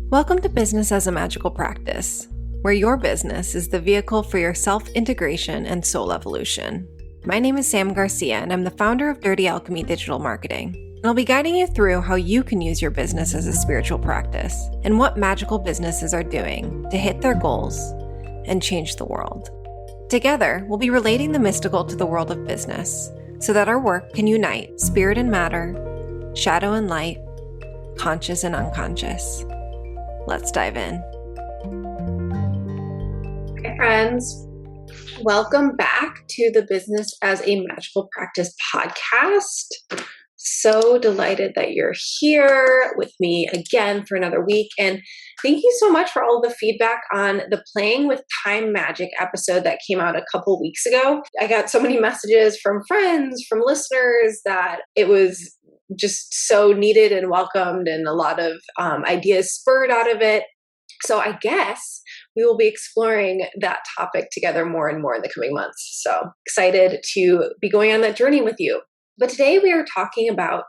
Welcome to Business as a Magical Practice, where your business is the vehicle for your self-integration and soul evolution. My name is Sam Garcia, and I'm the founder of Dirty Alchemy Digital Marketing. And I'll be guiding you through how you can use your business as a spiritual practice and what magical businesses are doing to hit their goals and change the world. Together, we'll be relating the mystical to the world of business so that our work can unite spirit and matter, shadow and light, conscious and unconscious. Let's dive in. Hi, friends. Welcome back to the Business as a Magical Practice podcast. So delighted that you're here with me again for another week. And thank you so much for all of the feedback on the Playing with Time Magic episode that came out a couple weeks ago. I got so many messages from friends, from listeners that it was just so needed and welcomed, and a lot of ideas spurred out of it. So I guess we will be exploring that topic together more and more in the coming months. So excited to be going on that journey with you. But today we are talking about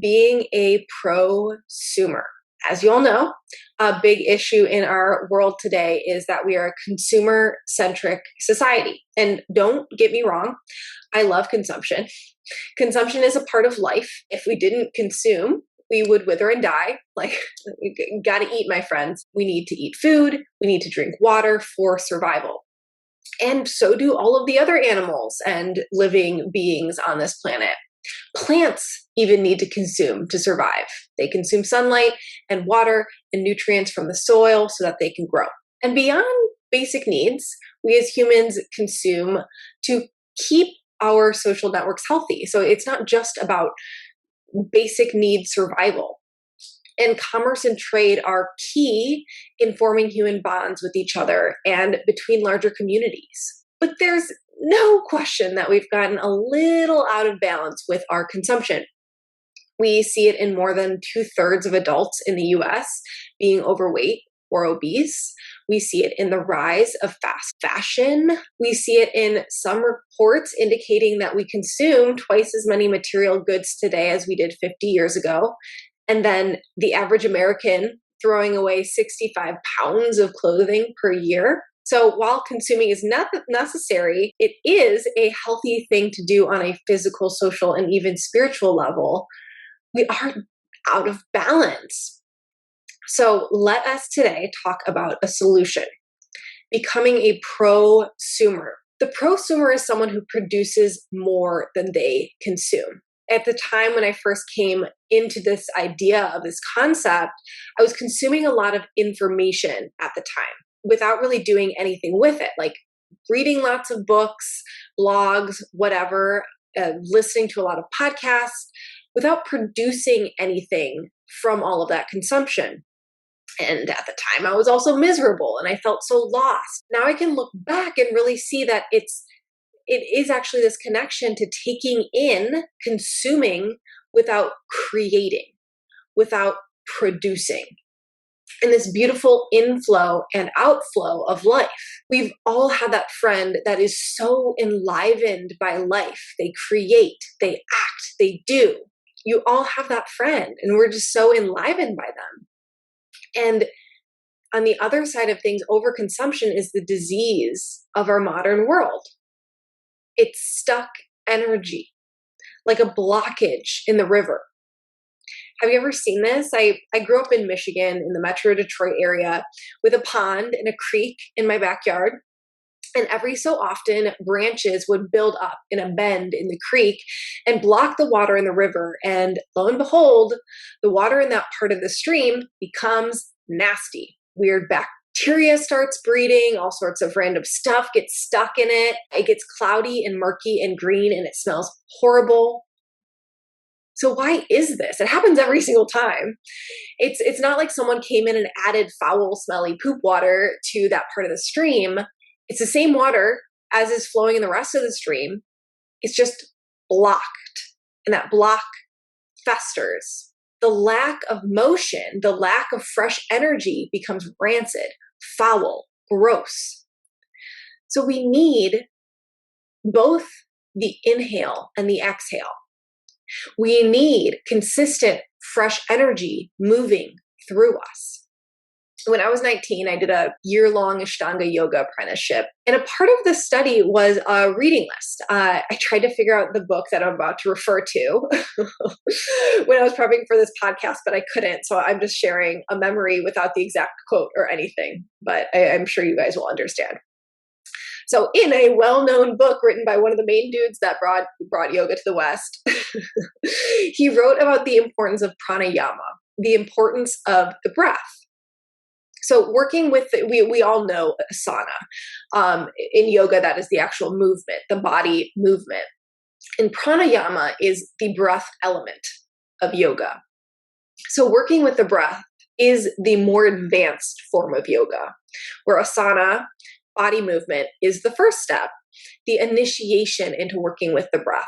being a prosumer. As you all know, a big issue in our world today is that we are a consumer-centric society. And don't get me wrong, I love consumption. Consumption is a part of life. If we didn't consume, we would wither and die. Like, we gotta eat, my friends. We need to eat food. We need to drink water for survival. And so do all of the other animals and living beings on this planet. Plants even need to consume to survive. They consume sunlight and water and nutrients from the soil so that they can grow. And beyond basic needs, we as humans consume to keep our social networks healthy. So it's not just about basic need survival. And commerce and trade are key in forming human bonds with each other and between larger communities. But there's no question that we've gotten a little out of balance with our consumption. We see it in more than 2/3 of adults in the US being overweight or obese. We see it in the rise of fast fashion. We see it in some reports indicating that we consume twice as many material goods today as we did 50 years ago. And then the average American throwing away 65 pounds of clothing per year. So while consuming is not necessary, it is a healthy thing to do on a physical, social, and even spiritual level. We are out of balance. So let us today talk about a solution, becoming a prosumer. The prosumer is someone who produces more than they consume. At the time when I first came into this idea of this concept, I was consuming a lot of information at the time without really doing anything with it, like reading lots of books, blogs, whatever, listening to a lot of podcasts, without producing anything from all of that consumption. And at the time, I was also miserable and I felt so lost. Now I can look back and really see that it is actually this connection to taking in, consuming without creating, without producing. And this beautiful inflow and outflow of life. We've all had that friend that is so enlivened by life. They create, they act, they do. You all have that friend, and we're just so enlivened by them. And on the other side of things, overconsumption is the disease of our modern world. It's stuck energy, like a blockage in the river. Have you ever seen this? I grew up in Michigan in the Metro Detroit area with a pond and a creek in my backyard. And every so often, branches would build up in a bend in the creek and block the water in the river. And lo and behold, the water in that part of the stream becomes nasty. Weird bacteria starts breeding, all sorts of random stuff gets stuck in it. It gets cloudy and murky and green, and it smells horrible. So why is this? It happens every single time. It's not like someone came in and added foul, smelly poop water to that part of the stream. It's the same water as is flowing in the rest of the stream. It's just blocked, and that block festers. The lack of motion, the lack of fresh energy becomes rancid, foul, gross. So we need both the inhale and the exhale. We need consistent, fresh energy moving through us. when I was 19, I did a year-long Ashtanga yoga apprenticeship. And a part of the study was a reading list. I tried to figure out the book that I'm about to refer to when I was prepping for this podcast, but I couldn't. So I'm just sharing a memory without the exact quote or anything, but I'm sure you guys will understand. So in a well-known book written by one of the main dudes that brought yoga to the West, he wrote about the importance of pranayama, the importance of the breath. So working with, we all know asana. In yoga, that is the actual movement, the body movement. And pranayama is the breath element of yoga. So working with the breath is the more advanced form of yoga, where asana, body movement, is the first step, the initiation into working with the breath.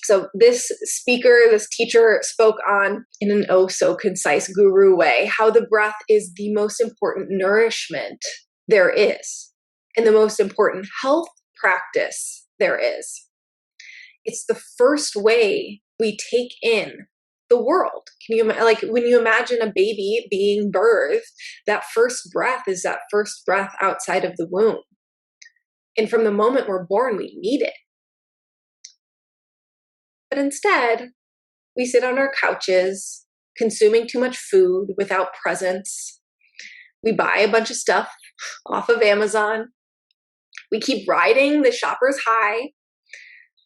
So this speaker, this teacher spoke on, in an oh so concise guru way, how the breath is the most important nourishment there is and the most important health practice there is. It's the first way we take in the world. Can you, like, when you imagine a baby being birthed, that first breath is that first breath outside of the womb. And from the moment we're born, we need it. But instead, we sit on our couches, consuming too much food without presence. We buy a bunch of stuff off of Amazon. We keep riding the shopper's high.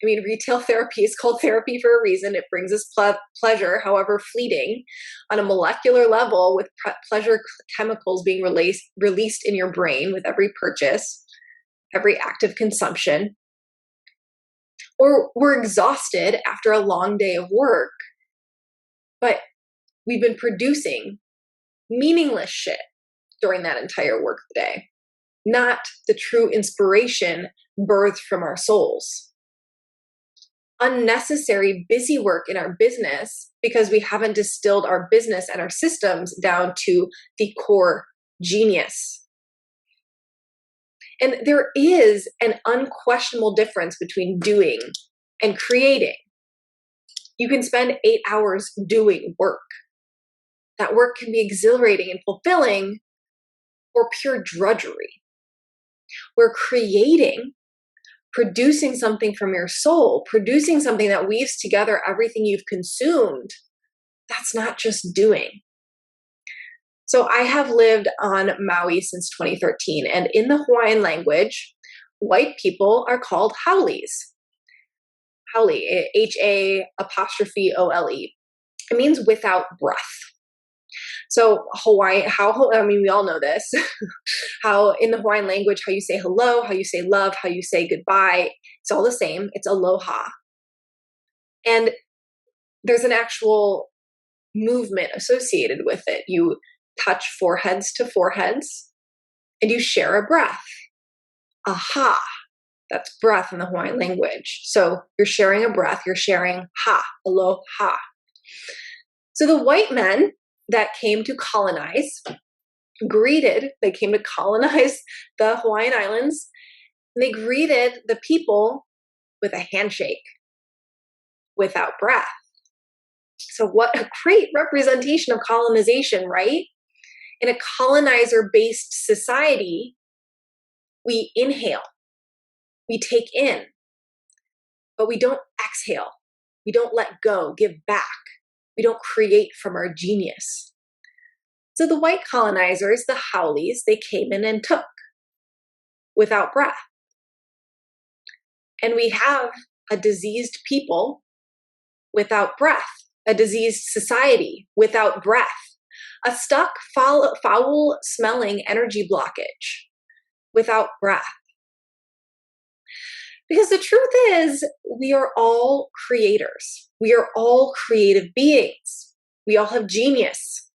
I mean, retail therapy is called therapy for a reason. It brings us pleasure, however fleeting, on a molecular level, with pleasure chemicals being released in your brain with every purchase, every active consumption. Or we're exhausted after a long day of work, but we've been producing meaningless shit during that entire work day, not the true inspiration birthed from our souls. Unnecessary busy work in our business because we haven't distilled our business and our systems down to the core genius. And there is an unquestionable difference between doing and creating. You can spend 8 hours doing work. That work can be exhilarating and fulfilling, or pure drudgery. Where creating, producing something from your soul, producing something that weaves together everything you've consumed, that's not just doing. So I have lived on Maui since 2013, and in the Hawaiian language, white people are called haulis. Haole, H-A-'O-L-E. It means without breath. So Hawaii, we all know this, how in the Hawaiian language, how you say hello, how you say love, how you say goodbye, it's all the same. It's aloha. And there's an actual movement associated with it. You touch foreheads to foreheads, and you share a breath. Aha, that's breath in the Hawaiian language. So you're sharing a breath, you're sharing ha, aloha. So the white men that came to colonize, they came to colonize the Hawaiian Islands, and they greeted the people with a handshake, without breath. So what a great representation of colonization, right? In a colonizer-based society, we inhale, we take in, but we don't exhale. We don't let go, give back. We don't create from our genius. So the white colonizers, the haulis, they came in and took without breath. And we have a diseased people without breath, a diseased society without breath, a stuck, foul-smelling energy blockage without breath. Because the truth is, we are all creators. We are all creative beings. We all have genius.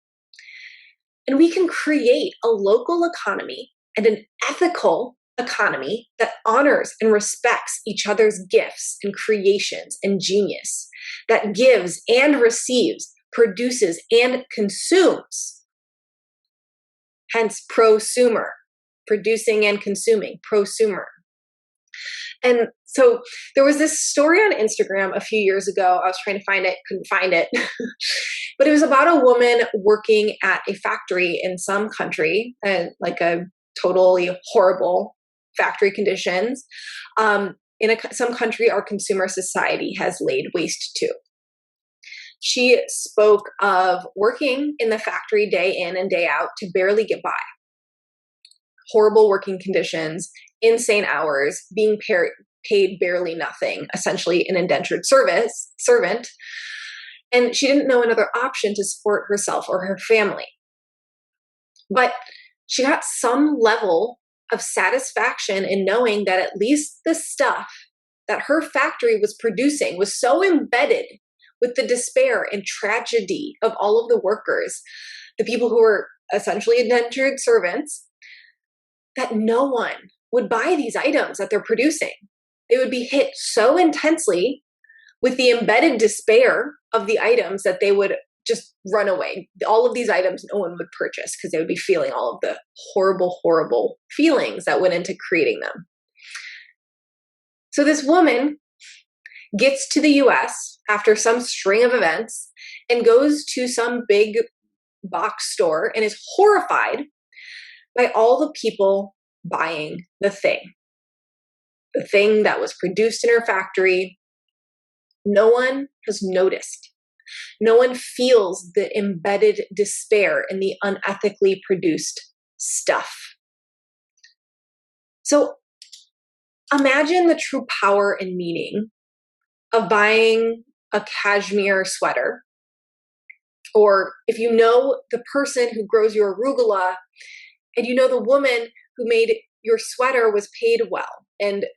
And we can create a local economy and an ethical economy that honors and respects each other's gifts and creations and genius, that gives and receives, produces and consumes. Hence, prosumer, producing and consuming, prosumer. And so there was this story on Instagram a few years ago. I was trying to find it, couldn't find it. But it was about a woman working at a factory in some country, and like a totally horrible factory conditions. Some country our consumer society has laid waste to. She spoke of working in the factory day in and day out to barely get by. Horrible working conditions, insane hours, being paid barely nothing, essentially an indentured servant. And she didn't know another option to support herself or her family. But she got some level of satisfaction in knowing that at least the stuff that her factory was producing was so embedded with the despair and tragedy of all of the workers, the people who were essentially indentured servants, that no one would buy these items that they're producing. They would be hit so intensely with the embedded despair of the items that they would just run away. All of these items no one would purchase because they would be feeling all of the horrible, horrible feelings that went into creating them. So this woman gets to the US after some string of events and goes to some big box store and is horrified by all the people buying the thing that was produced in her factory. No one has noticed. No one feels the embedded despair in the unethically produced stuff. So imagine the true power and meaning of buying a cashmere sweater. Or if you know the person who grows your arugula, and you know the woman who made your sweater was paid well and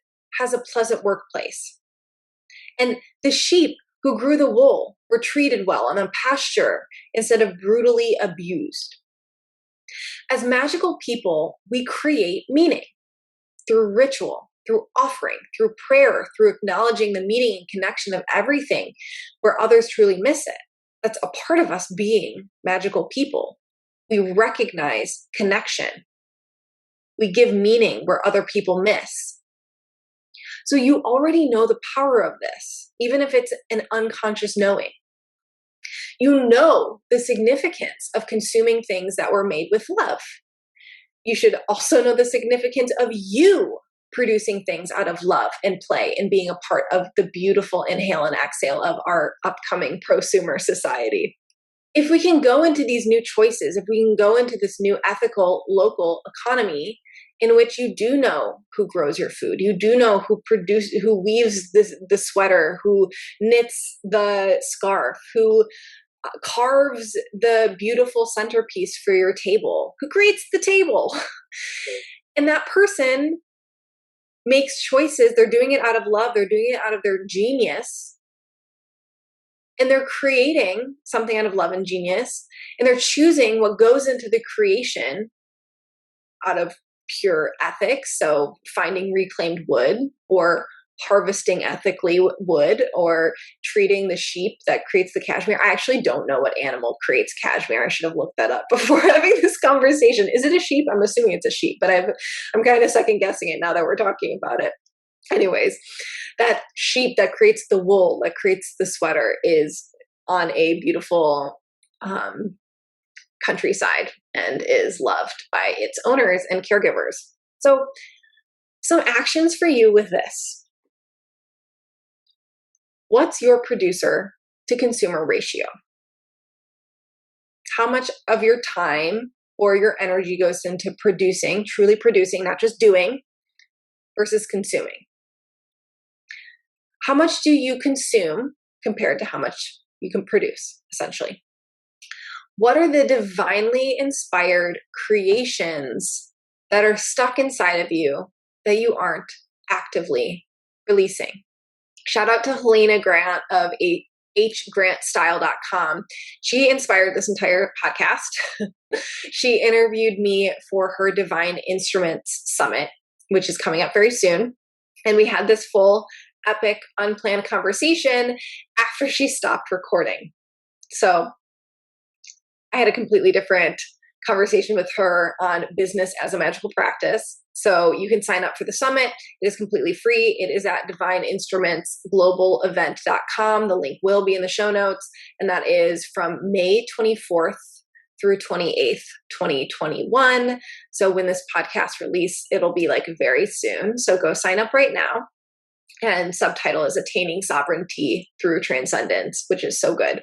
has a pleasant workplace. And the sheep who grew the wool were treated well and on pasture instead of brutally abused. As magical people, we create meaning through ritual, through offering, through prayer, through acknowledging the meaning and connection of everything where others truly miss it. That's a part of us being magical people. We recognize connection. We give meaning where other people miss. So you already know the power of this, even if it's an unconscious knowing. You know the significance of consuming things that were made with love. You should also know the significance of you producing things out of love and play and being a part of the beautiful inhale and exhale of our upcoming prosumer society. If we can go into these new choices, if we can go into this new ethical local economy in which you do know who grows your food, you do know who weaves the sweater, who knits the scarf, who carves the beautiful centerpiece for your table, who creates the table. And that person makes choices. They're doing it out of love. They're doing it out of their genius. And they're creating something out of love and genius. And they're choosing what goes into the creation out of pure ethics. So finding reclaimed wood, or harvesting ethically wood, or treating the sheep that creates the cashmere. I actually don't know what animal creates cashmere. I should have looked that up before having this conversation. Is it a sheep? I'm assuming it's a sheep, but I'm kind of second guessing it now that we're talking about it. Anyways, that sheep that creates the wool, that creates the sweater, is on a beautiful countryside and is loved by its owners and caregivers. So some actions for you with this. What's your producer to consumer ratio? How much of your time or your energy goes into producing, truly producing, not just doing, versus consuming? How much do you consume compared to how much you can produce, essentially? What are the divinely inspired creations that are stuck inside of you that you aren't actively releasing? Shout out to Helena Grant of hgrantstyle.com. She inspired this entire podcast. She interviewed me for her Divine Instruments Summit, which is coming up very soon. And we had this full, epic, unplanned conversation after she stopped recording. So I had a completely different conversation with her on business as a magical practice. So you can sign up for the summit. It is completely free. It is at divineinstrumentsglobalevent.com. The link will be in the show notes. And that is from May 24th through 28th, 2021. So when this podcast release, it'll be like very soon. So go sign up right now. And subtitle is Attaining Sovereignty Through Transcendence, which is so good.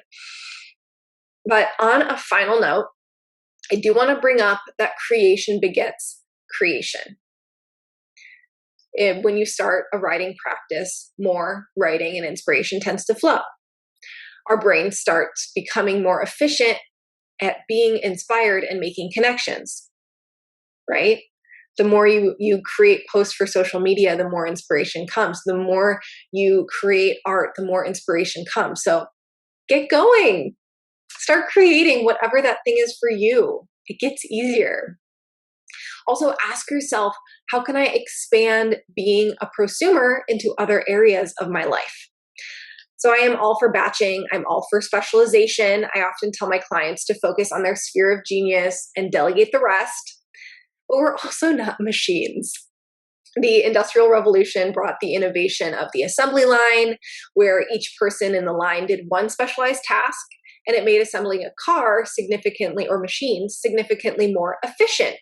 But on a final note, I do want to bring up that creation begets creation. When you start a writing practice, more writing and inspiration tends to flow. Our brain starts becoming more efficient at being inspired and making connections, right? The more you create posts for social media, the more inspiration comes. The more you create art, the more inspiration comes. So get going. Start creating whatever that thing is for you. It gets easier. Also ask yourself, how can I expand being a prosumer into other areas of my life? So I am all for batching. I'm all for specialization. I often tell my clients to focus on their sphere of genius and delegate the rest. But we're also not machines. The Industrial Revolution brought the innovation of the assembly line, where each person in the line did one specialized task, and it made assembling a car significantly, or machines, significantly more efficient,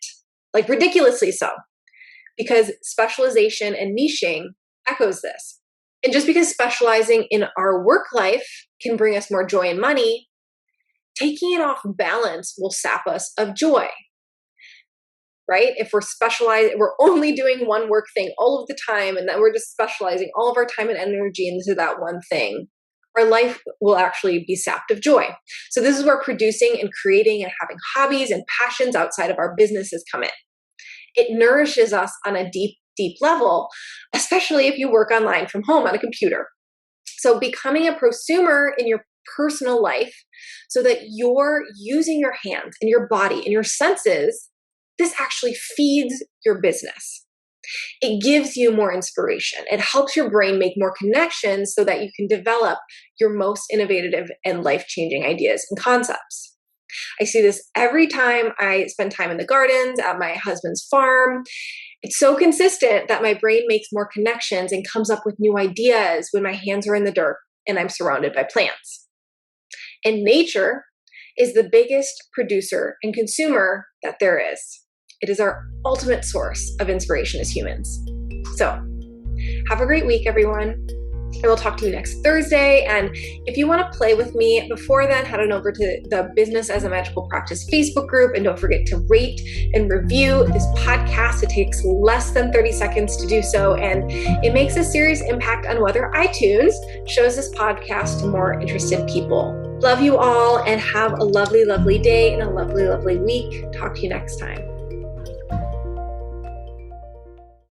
like ridiculously so, because specialization and niching echoes this. And just because specializing in our work life can bring us more joy and money, taking it off balance will sap us of joy, right? If we're specialized, we're only doing one work thing all of the time, and then we're just specializing all of our time and energy into that one thing, our life will actually be sapped of joy. So this is where producing and creating and having hobbies and passions outside of our businesses come in. It nourishes us on a deep, deep level, especially if you work online from home on a computer. So becoming a prosumer in your personal life so that you're using your hands and your body and your senses, this actually feeds your business. It gives you more inspiration. It helps your brain make more connections so that you can develop your most innovative and life-changing ideas and concepts. I see this every time I spend time in the gardens, at my husband's farm. It's so consistent that my brain makes more connections and comes up with new ideas when my hands are in the dirt and I'm surrounded by plants. And nature is the biggest producer and consumer that there is. It is our ultimate source of inspiration as humans. So, have a great week, everyone. I will talk to you next Thursday. And if you want to play with me before then, head on over to the Business as a Magical Practice Facebook group. And don't forget to rate and review this podcast. It takes less than 30 seconds to do so. And it makes a serious impact on whether iTunes shows this podcast to more interested people. Love you all and have a lovely, lovely day and a lovely, lovely week. Talk to you next time.